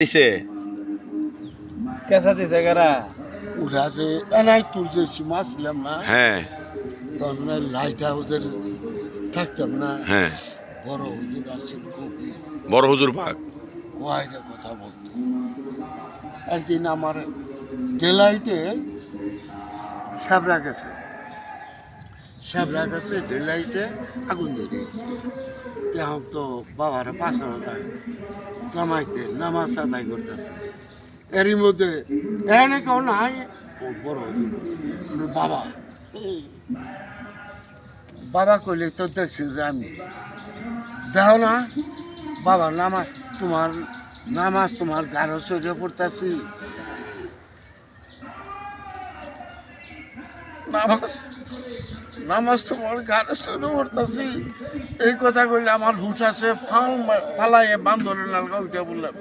দিছে কেসা দিছে কারা উঠাছে এনাই তোর যে সময় ছিলাম না হ্যাঁ তখন লাইট হাউসের থাকতাম না হ্যাঁ বড় হুজুর আসেন কবি বড় হুজুর পাক কয়টা কথা বলতো একদিন আমার ডেলাইটের সাবরা গেছে ডেলাইটে আগুন ধরে গেছে তখন তো বাবার পাশাটা জামাইতে নামাজ আদায় করতেছে এরই মধ্যে এনে কেউ নাই ও বড় হুজুর, বাবা বাবা কইলে তো দেখছি যে আমি দেখো না বাবা নামাজ তোমার গাঢ় সরিয়ে পড়তেছি নামাজ তোমার গাঢ় সরিয়ে পড়তেছি এই কথা কইলে আমার হুশ আছে ফালাইয়ে বান্দরের নালগা উঠে বললাম